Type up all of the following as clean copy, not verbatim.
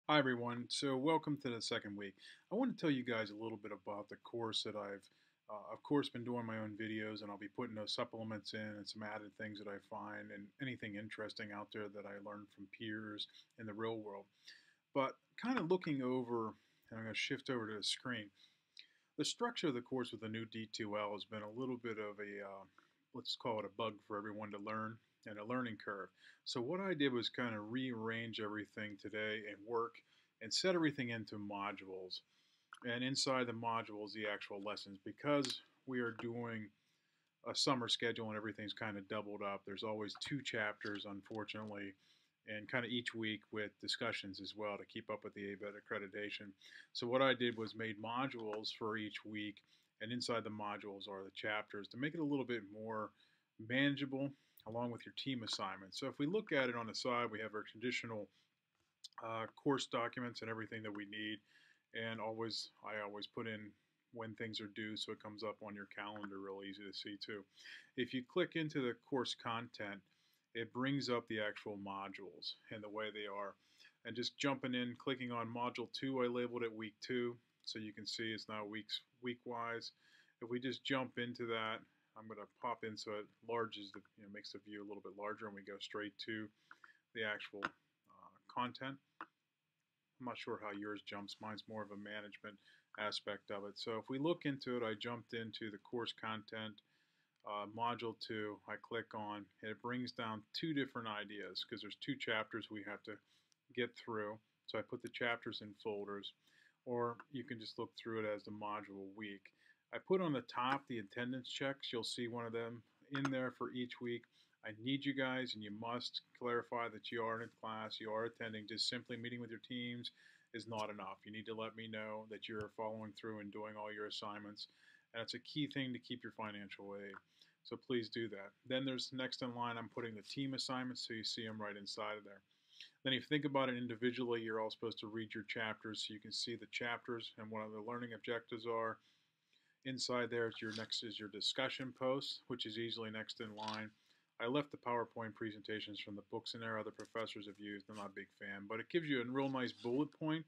Hi everyone. So welcome to the second week. I want to tell you guys a little bit about the course that of course, been doing my own videos, and I'll be putting those supplements in and some added things that I find and anything interesting out there that I learned from peers in the real world. But kind of looking over, and I'm going to shift over to the screen. The structure of the course with the new D2L has been a little bit of let's call it a bug for everyone to learn and a learning curve. So what I did was kind of rearrange everything today and work and set everything into modules. And inside the modules, the actual lessons, because we are doing a summer schedule and everything's kind of doubled up. There's always two chapters, unfortunately, and kind of each week with discussions as well to keep up with the ABET accreditation. So what I did was made modules for each week, and inside the modules are the chapters to make it a little bit more manageable along with your team assignments. So if we look at it on the side, we have our traditional course documents and everything that we need. And I always put in when things are due so it comes up on your calendar real easy to see too. If you click into the course content, it brings up the actual modules and the way they are. And just jumping in, clicking on module 2, I labeled it week 2 so you can see it's now week wise. If we just jump into that, I'm going to pop in so it larges makes the view a little bit larger, and we go straight to the actual content. I'm not sure how yours jumps. Mine's more of a management aspect of it. So if we look into it, I jumped into the course content, module 2. I click on, and it brings down two different ideas because there's two chapters we have to get through. So I put the chapters in folders, or you can just look through it as the module week. I put on the top the attendance checks. You'll see one of them in there for each week. I need you guys, and you must clarify that you are in class, you are attending. Just simply meeting with your teams is not enough. You need to let me know that you're following through and doing all your assignments. And it's a key thing to keep your financial aid. So please do that. Then there's next in line, I'm putting the team assignments so you see them right inside of there. Then if you think about it individually, you're all supposed to read your chapters so you can see the chapters and what the learning objectives are. Inside there is your discussion post, which is easily next in line. I left the PowerPoint presentations from the books in there other professors have used. I'm not a big fan, but it gives you a real nice bullet point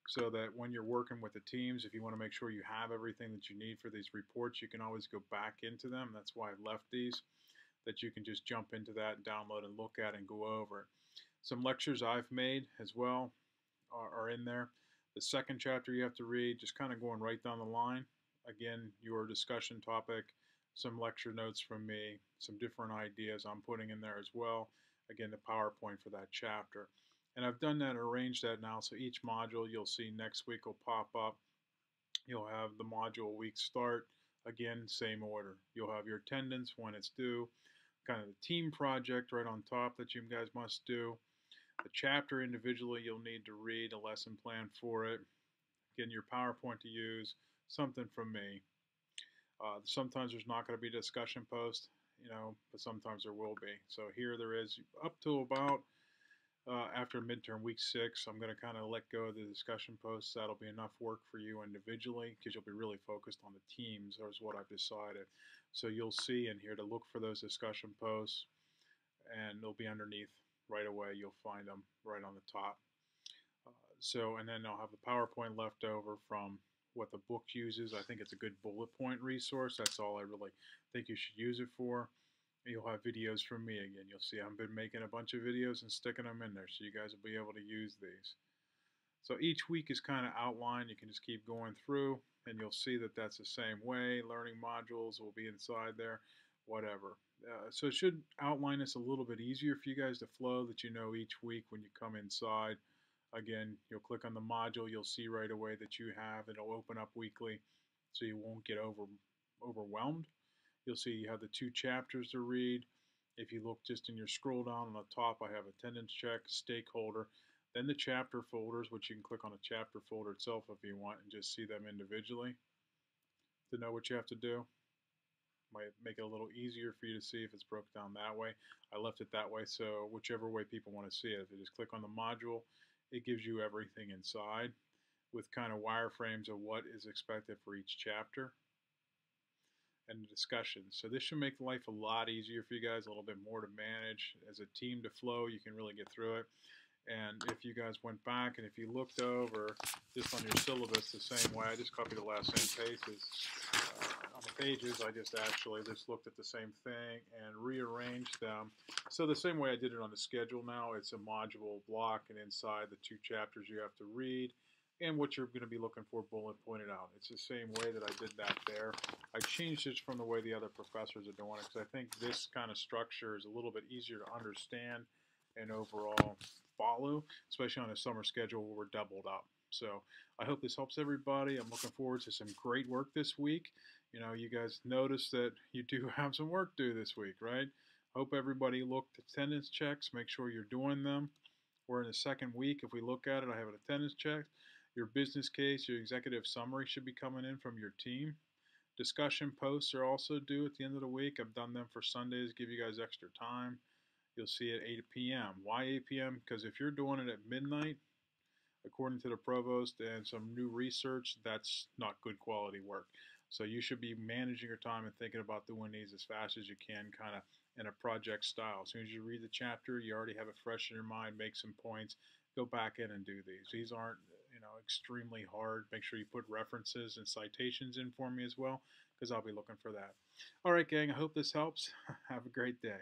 so that when you're working with the teams, if you want to make sure you have everything that you need for these reports, you can always go back into them. That's why I left these, that you can just jump into that and download and look at and go over it. Some lectures I've made as well are in there. The second chapter you have to read, just kind of going right down the line. Again, your discussion topic, some lecture notes from me, some different ideas I'm putting in there as well. Again, the PowerPoint for that chapter. And I've done that, arranged that now, so each module you'll see next week will pop up. You'll have the module week start. Again, same order. You'll have your attendance when it's due, kind of the team project right on top that you guys must do. The chapter individually you'll need to read, a lesson plan for it. Again, your PowerPoint to use, something from me. Sometimes there's not going to be a discussion post, but sometimes there will be. So here there is up to about after midterm week 6. I'm going to kind of let go of the discussion posts. That'll be enough work for you individually because you'll be really focused on the teams, is what I've decided. So you'll see in here to look for those discussion posts, and they'll be underneath right away. You'll find them right on the top. And then I'll have the PowerPoint left over from what the book uses. I think it's a good bullet point resource. That's all I really think you should use it for. You'll have videos from me again. You'll see I've been making a bunch of videos and sticking them in there so you guys will be able to use these. So each week is kind of outlined. You can just keep going through and you'll see that that's the same way. Learning modules will be inside there, whatever. So it should outline this a little bit easier for you guys to flow, that you know each week when you come inside. Again, you'll click on the module, you'll see right away that you have, it'll open up weekly so you won't get overwhelmed. You'll see you have the two chapters to read. If you look just in your scroll down on the top, I have attendance check, stakeholder, then the chapter folders, which you can click on the chapter folder itself if you want and just see them individually to know what you have to do. Might make it a little easier for you to see if it's broken down that way. I left it that way, so whichever way people want to see it. If you just click on the module, it gives you everything inside with kind of wireframes of what is expected for each chapter and the discussion. So this should make life a lot easier for you guys, a little bit more to manage. As a team to flow, you can really get through it. And if you guys went back and if you looked over just on your syllabus the same way, I just copied the last same pages. On the pages, I just actually just looked at the same thing and rearranged them. So the same way I did it on the schedule now, it's a module block, and inside the 2 chapters you have to read and what you're going to be looking for bullet pointed out. It's the same way that I did that there. I changed it from the way the other professors are doing it because I think this kind of structure is a little bit easier to understand and overall follow, especially on a summer schedule where we're doubled up. So I hope this helps everybody. I'm looking forward to some great work this week. You know, you guys notice that you do have some work due this week, right? Hope everybody looked at attendance checks. Make sure you're doing them. We're in the second week. If we look at it, I have an attendance check. Your business case, your executive summary should be coming in from your team. Discussion posts are also due at the end of the week. I've done them for Sundays, give you guys extra time. You'll see it at 8 p.m. Why 8 p.m.? Because if you're doing it at midnight, according to the provost and some new research, that's not good quality work. So you should be managing your time and thinking about doing these as fast as you can, kind of in a project style. As soon as you read the chapter, you already have it fresh in your mind, make some points, go back in and do these. These aren't, extremely hard. Make sure you put references and citations in for me as well, because I'll be looking for that. All right, gang, I hope this helps. Have a great day.